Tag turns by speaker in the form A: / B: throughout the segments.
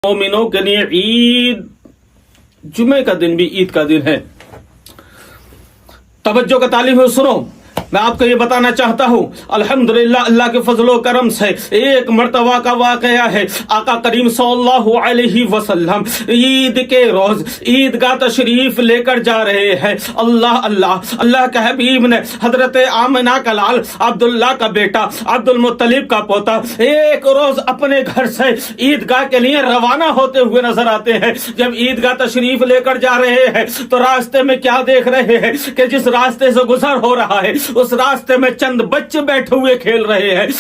A: मोमिनों के लिए ईद जुमे का दिन भी ईद का दिन है। तवज्जो का तालीम सुनो, मैं आपको ये बताना चाहता हूँ, अल्हम्दुलिल्लाह अल्लाह के फजलो करम से एक मर्तबा का वाकया है। आका करीम सल्लल्लाहु अलैहि वसल्लम ईद के रोज ईदगाह तशरीफ लेकर जा रहे हैं। अल्लाह अल्लाह अल्लाह के हबीब ने हजरत आमिना का लाल, अब्दुल्ला का बेटा, अब्दुल मुत्तलिब का पोता एक रोज अपने घर से ईदगाह के लिए रवाना होते हुए नजर आते हैं। जब ईदगाह तशरीफ लेकर जा रहे हैं तो रास्ते में क्या देख रहे हैं कि जिस रास्ते से गुजर हो रहा है उस रास्ते में चंद बच्चे बैठे हुए खेल रहे हैं।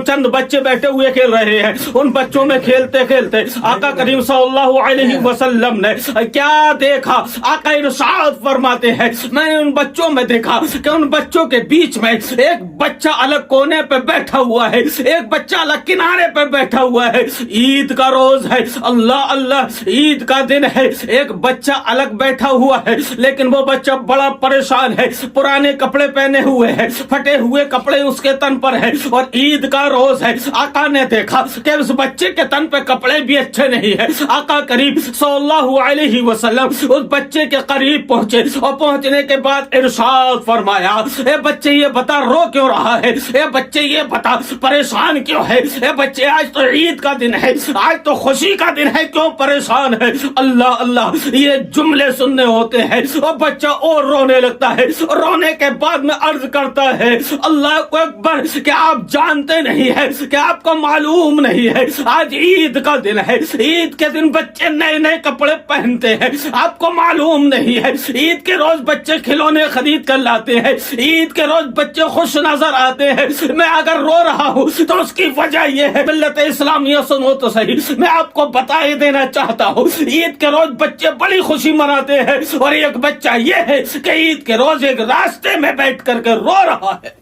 A: चंद बच्चे बैठे हुए खेल रहे हैं। उन बच्चों में खेलते खेलते आका करीम सल्लल्लाहु अलैहि वसल्लम ने क्या देखा? आका इरशाद फरमाते हैं, मैंने उन बच्चों में देखा कि उन बच्चों के बीच में एक बच्चा अलग कोने पे बैठा हुआ है, एक बच्चा अलग किनारे पे बैठा हुआ है। ईद का रोज है, अल्लाह अल्लाह, ईद का दिन है। एक बच्चा अलग बैठा हुआ है, लेकिन वो बच्चा बड़ा परेशान है, पुराने कपड़े पहने हुए है, फटे हुए कपड़े उसके तन पर है और ईद का रोज है। आका ने देखा कि उस बच्चे के तन पे कपड़े भी अच्छे नहीं है। आका करीब सल्लल्लाहु अलैहि वसल्लम उस बच्चे के करीब पहुंचे और पहुंचने के बाद इरशाद फरमाया, ए बच्चे ये बता रो क्यों रहा है? ए बच्चे ये बता परेशान क्यों है? ए बच्चे आज तो ईद का दिन है, आज तो खुशी का दिन है, क्यों परेशान है? अल्लाह अल्लाह, ये जुमले सुनने होते हैं और बच्चा और रोने लगता है। रोने के बाद में अर्ज करता है, अल्लाह को अकबर, कि आप जानते नहीं है, कि आपको मालूम नहीं है आज ईद का दिन है। ईद के दिन बच्चे नए नए कपड़े पहनते हैं, आपको मालूम नहीं है। ईद के रोज बच्चे खिलौने खरीद कर लाते हैं, ईद के रोज बच्चे खुश नजर आते हैं। मैं अगर रो रहा हूँ तो उसकी वजह यह है, मिल्लत इस्लामिया सुनो तो सही, मैं आपको बताए देना चाहता हूँ, ईद के रोज बच्चे बड़ी खुशी मनाते हैं और एक बच्चा यह है कि ईद के रोज एक रास्ते में बैठ करके रो रहा है।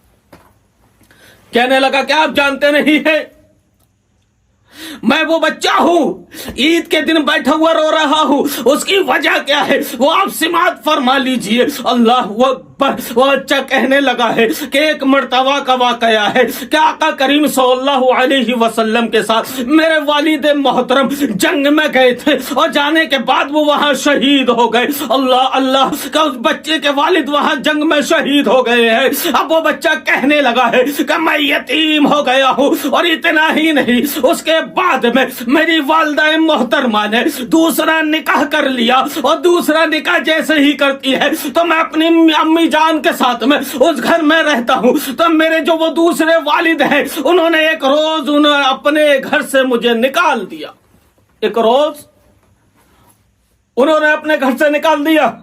A: कहने लगा कि आप जानते नहीं है, मैं वो बच्चा हूं, ईद के दिन बैठा हुआ रो रहा हूं। उसकी वजह क्या है वो आप सिमात फरमा लीजिए। अल्लाह अकबर। वो बच्चा कहने लगा है कि एक मर्तबा का वाकया है कि आका करीम सल्लल्लाहु अलैहि वसल्लम के साथ मेरे वालिद मोहतरम जंग में गए थे और जाने के बाद वो वहां शहीद हो गए। अल्लाह अल्लाह, का उस बच्चे के वालिद वहां जंग में शहीद हो गए हैं। अब वो बच्चा कहने लगा है कि मैं यतीम हो गया हूं और इतना ही नहीं, उसके बाद में मेरी वालिदा मोहतरमा ने दूसरा निकाह कर लिया और दूसरा निकाह जैसे ही करती है तो मैं अपनी अम्मी जान के साथ में उस घर में रहता हूं। तो मेरे जो वो दूसरे वालिद हैं उन्होंने एक रोज उन्होंने अपने घर से मुझे निकाल दिया। एक रोज उन्होंने अपने घर से निकाल दिया।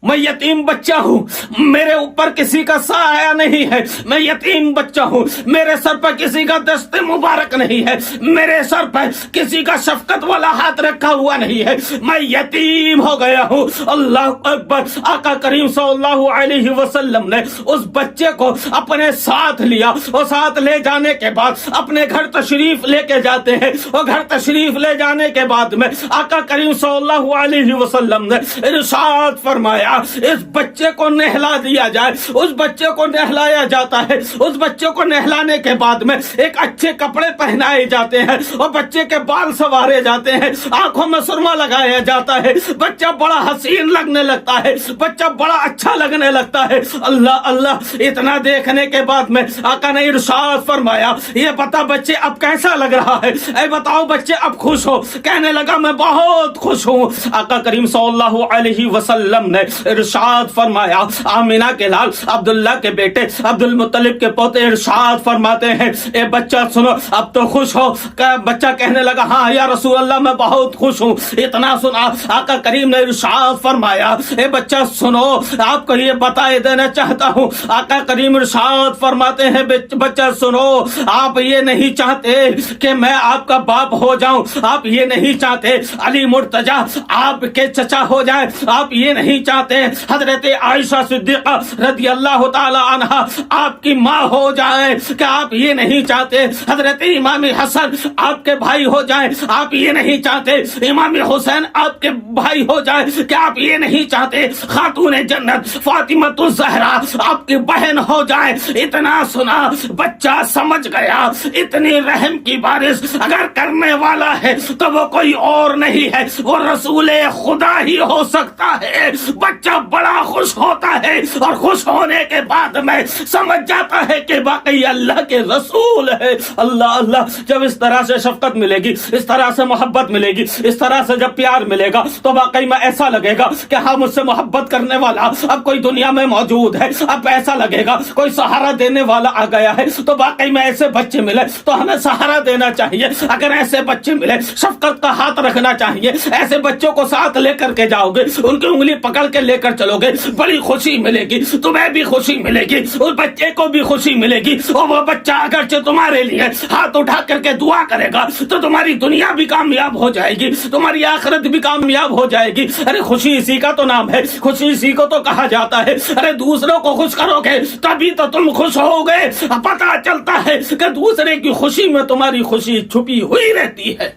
A: मैं यतीम बच्चा हूं, मेरे ऊपर किसी का साया नहीं है, मैं यतीम बच्चा हूं, मेरे सर पर किसी का दस्ते मुबारक नहीं है, मेरे सर पर किसी का शफकत वाला हाथ रखा हुआ नहीं है, मैं यतीम हो गया हूं। अल्लाह अकबर। आका करीम सल्लल्लाहु अलैहि वसल्लम ने उस बच्चे को अपने साथ लिया और साथ ले जाने के बाद अपने घर तशरीफ लेके जाते हैं और घर तशरीफ ले जाने के बाद में आका करीम सल्लल्लाहु अलैहि वसल्लम ने इरशाद फरमाया, इस बच्चे को नहला दिया जाए। उस बच्चे को नहलाया जाता है। उस बच्चे को नहलाने के बाद में एक अच्छे कपड़े पहनाए जाते हैं और बच्चे के बाल संवारे जाते हैं, आंखों में सुरमा लगाया जाता है। बच्चा बड़ा हसीन लगने लगता है, बच्चा बड़ा अच्छा लगने लगता है। अल्लाह अल्लाह, इतना देखने के बाद में आका ने इरशाद फरमाया, ये बता बच्चे अब कैसा लग रहा है? ऐ बताओ बच्चे अब खुश हो? कहने लगा मैं बहुत खुश हूँ। आका करीम सल्लल्लाहु अलैहि वसल्लम ने इरशाद फरमाया, आमिना के लाल, अब्दुल्ला के बेटे, अब्दुल मुत्तलिब के पोते इरशाद फरमाते हैं, ए बच्चा सुनो अब तो खुश हो? बच्चा कहने लगा हाँ या रसूल अल्लाह मैं बहुत खुश हूँ। इतना सुना आका करीम ने इरशाद फरमाया, ए बच्चा सुनो आपको ये बताए देना चाहता हूँ। आका करीम इरशाद फरमाते हैं, बच्चा सुनो, आप ये नहीं चाहते कि मैं आपका बाप हो जाऊं, आप ये नहीं चाहते अली मुर्तजा आपके चचा हो जाए, आप ये नहीं चाहते चाहते हैं हजरत आयशा सिद्दीक़ा रदी अल्लाह ताला अन्हा आपकी माँ हो जाए, क्या आप ये नहीं चाहते हजरत इमाम हसन आपके भाई हो जाए, आप ये नहीं चाहते इमाम हुसैन आपके भाई हो जाए, क्या आप ये नहीं चाहते खातून जन्नत फातिमा ज़हरा आपकी बहन हो जाए। इतना सुना बच्चा समझ गया इतनी रहम की बारिश अगर करने वाला है तो वो कोई और नहीं है, वो रसूल खुदा ही हो सकता है। बच्चा बड़ा खुश होता है और खुश होने के बाद में समझ जाता है कि वाकई अल्लाह के रसूल है। अल्लाह अल्लाह, जब इस तरह से शफकत मिलेगी, इस तरह से मोहब्बत मिलेगी, इस तरह से जब प्यार मिलेगा तो वाकई में ऐसा लगेगा कि हाँ मुझसे मोहब्बत करने वाला अब कोई दुनिया में मौजूद है। अब ऐसा लगेगा कोई सहारा देने वाला आ गया है। तो वाकई में ऐसे बच्चे मिले तो हमें सहारा देना चाहिए। अगर ऐसे बच्चे मिले शफकत का हाथ रखना चाहिए। ऐसे बच्चों को साथ लेकर के जाओगे, उनकी उंगली पकड़ के लेकर चलोगे, बड़ी खुशी मिलेगी, तुम्हें भी खुशी मिलेगी, उस बच्चे को भी खुशी मिलेगी। और वो बच्चा अगर तुम्हारे लिए हाथ उठा करके दुआ करेगा तो तुम्हारी दुनिया भी कामयाब हो जाएगी, तुम्हारी आखिरत भी कामयाब हो जाएगी। अरे खुशी इसी का तो नाम है, खुशी इसी को तो कहा जाता है। अरे दूसरों को खुश करोगे तभी तो तुम खुश होगे। पता चलता है कि दूसरे की खुशी में तुम्हारी खुशी छुपी हुई रहती है।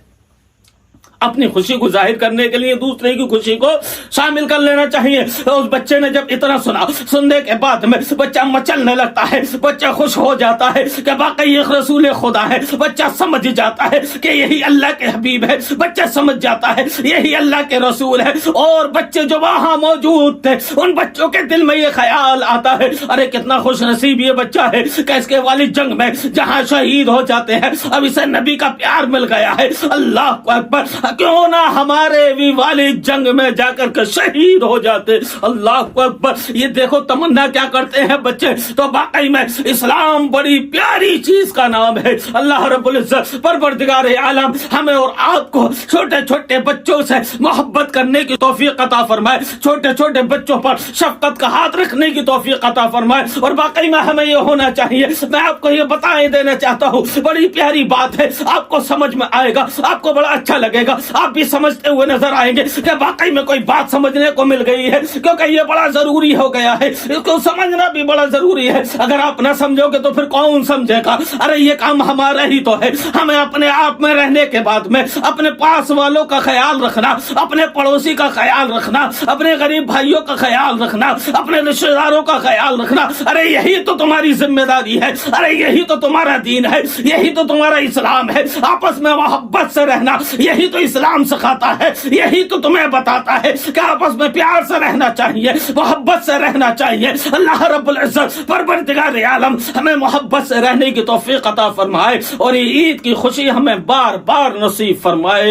A: अपनी खुशी को जाहिर करने के लिए दूसरे की खुशी को शामिल कर लेना चाहिए। तो उस बच्चे ने जब इतना सुना, सुनने के बाद में बच्चा मचलने लगता है, बच्चा खुश हो जाता है कि वाकई एक रसूल खुदा है। बच्चा समझ जाता है कि यही अल्लाह के हबीब है, बच्चा समझ जाता है यही अल्लाह के रसूल है। और बच्चे जो वहां मौजूद थे उन बच्चों के दिल में ये ख्याल आता है, अरे कितना खुश नसीब ये बच्चा है कि इसके वालिद जंग में जहां शहीद हो जाते हैं अब इसे नबी का प्यार मिल गया है। अल्लाह अकबर, क्यों ना हमारे भी वालिद जंग में जाकर के शहीद हो जाते। अल्लाह अकबर, ये देखो तमन्ना क्या करते हैं बच्चे। तो वाकई में इस्लाम बड़ी प्यारी चीज का नाम है। अल्लाह रब्बुल इज्जत परवरदिगार आलम हमें और आपको छोटे छोटे बच्चों से मोहब्बत करने की तौफीक अता फरमाए, छोटे छोटे बच्चों पर शफकत का हाथ रखने की तौफीक अता फरमाए। और वाकई में हमें ये होना चाहिए। मैं आपको ये बताए देना चाहता हूँ, बड़ी प्यारी बात है, आपको समझ में आएगा, आपको बड़ा अच्छा लगेगा, आप भी समझते हुए नजर आएंगे कि वाकई में कोई बात समझने को मिल गई है, क्योंकि ये बड़ा जरूरी हो गया है, इसको समझना भी बड़ा जरूरी है। अगर आप ना समझोगे तो फिर कौन समझेगा। अरे ये काम हमारा ही तो है। हमें अपने आप में रहने के बाद में अपने पास वालों का ख्याल रखना, अपने पड़ोसी का ख्याल रखना, अपने गरीब भाइयों का ख्याल रखना, अपने रिश्तेदारों का ख्याल रखना। अरे यही तो तुम्हारी जिम्मेदारी है, अरे यही तो तुम्हारा दीन है, यही तो तुम्हारा इस्लाम है। आपस में मोहब्बत से रहना यही तो इस्लाम सिखाता है, यही तो तुम्हें बताता है कि आपस में प्यार से रहना चाहिए, मोहब्बत से रहना चाहिए। अल्लाह रब्बुल इज्जत परवरदिगार आलम हमें मोहब्बत से रहने की तौफीक अता फरमाए और ये ईद की खुशी हमें बार बार नसीब फरमाए।